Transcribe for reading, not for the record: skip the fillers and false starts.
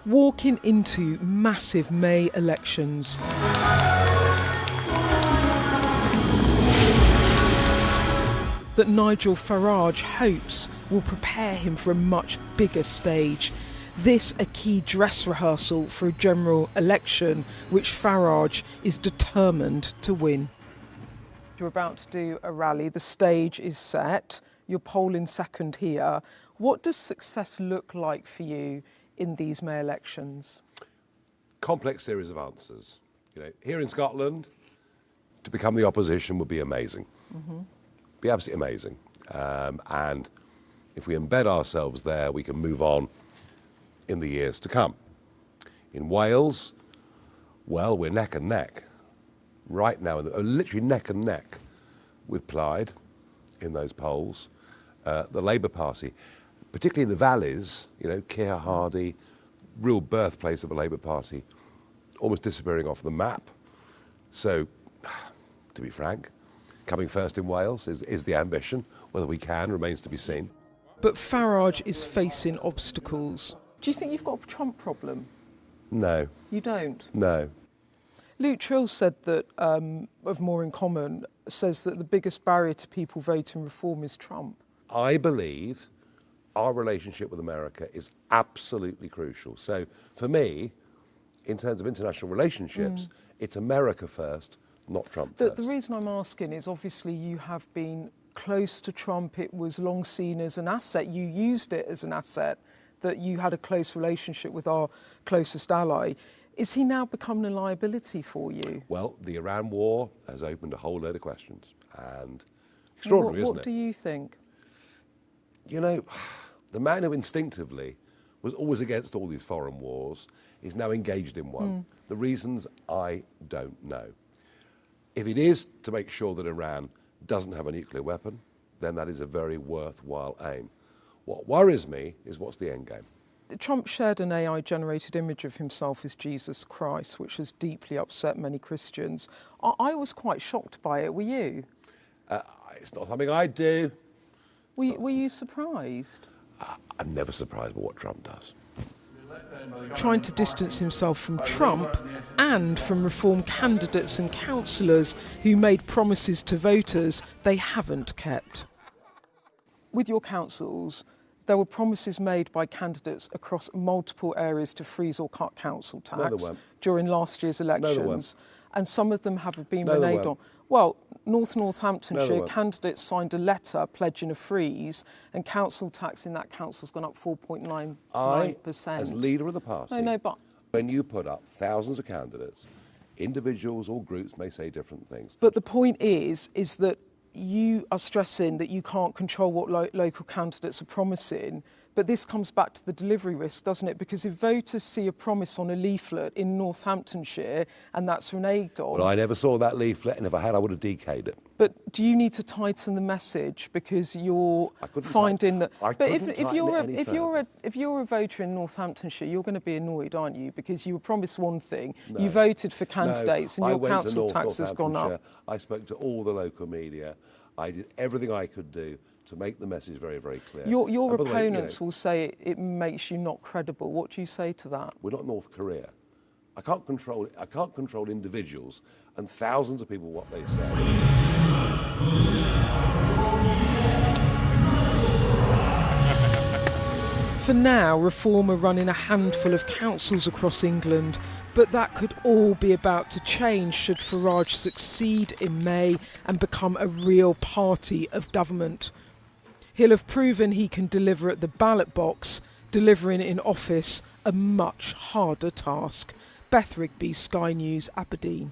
walking into massive May elections. That Nigel Farage hopes will prepare him for a much bigger stage. This a key dress rehearsal for a general election which Farage is determined to win. You're about to do a rally, the stage is set, you're polling second here. What does success look like for you in these May elections? Complex series of answers. Here in Scotland, to become the opposition would be amazing. Be absolutely amazing. And if we embed ourselves there, we can move on in the years to come. In Wales, well, we're neck and neck. Right now, literally neck and neck with Plaid in those polls. The Labour Party, particularly in the valleys, Keir Hardie, real birthplace of the Labour Party, almost disappearing off the map. So, to be frank, coming first in Wales is the ambition. Whether we can remains to be seen. But Farage is facing obstacles. Do you think you've got a Trump problem? No. You don't? No. Luke Trill said that, of More in Common, says that the biggest barrier to people voting reform is Trump. I believe our relationship with America is absolutely crucial. So for me, in terms of international relationships, it's America first, not Trump first. The reason I'm asking is obviously you have been close to Trump. It was long seen as an asset. You used it as an asset, that you had a close relationship with our closest ally. Is he now becoming a liability for you? Well, the Iran war has opened a whole load of questions. And extraordinary, isn't it? What do you think? The man who instinctively was always against all these foreign wars is now engaged in one. The reasons, I don't know. If it is to make sure that Iran doesn't have a nuclear weapon, then that is a very worthwhile aim. What worries me is what's the end game. Trump shared an AI-generated image of himself as Jesus Christ, which has deeply upset many Christians. I was quite shocked by it. Were you? It's not something I do. Were you surprised? I'm never surprised by what Trump does. Trying to distance himself from Trump and from Reform candidates and councillors who made promises to voters they haven't kept. With your councils, there were promises made by candidates across multiple areas to freeze or cut council tax during last year's elections, and some of them have been reneged on. Well, Northamptonshire candidates signed a letter pledging a freeze, and council tax in that council's gone up 4.99%. As leader of the party, but when you put up thousands of candidates, individuals or groups may say different things. But the point is that you are stressing that you can't control what local candidates are promising, but this comes back to the delivery risk, doesn't it? Because if voters see a promise on a leaflet in Northamptonshire and that's reneged on... Well, I never saw that leaflet, and if I had, I would have decayed it. But do you need to tighten the message because you're finding that... But if you're a voter in Northamptonshire, you're going to be annoyed, aren't you? Because you were promised one thing, you voted for candidates, and your council tax has gone up. I spoke to all the local media. I did everything I could do to make the message very, very clear. Your opponents will say it makes you not credible. What do you say to that? We're not North Korea. I can't control individuals and thousands of people what they say. For now, Reform are running a handful of councils across England, but that could all be about to change should Farage succeed in May and become a real party of government. He'll have proven he can deliver at the ballot box, delivering in office a much harder task. Beth Rigby, Sky News, Aberdeen.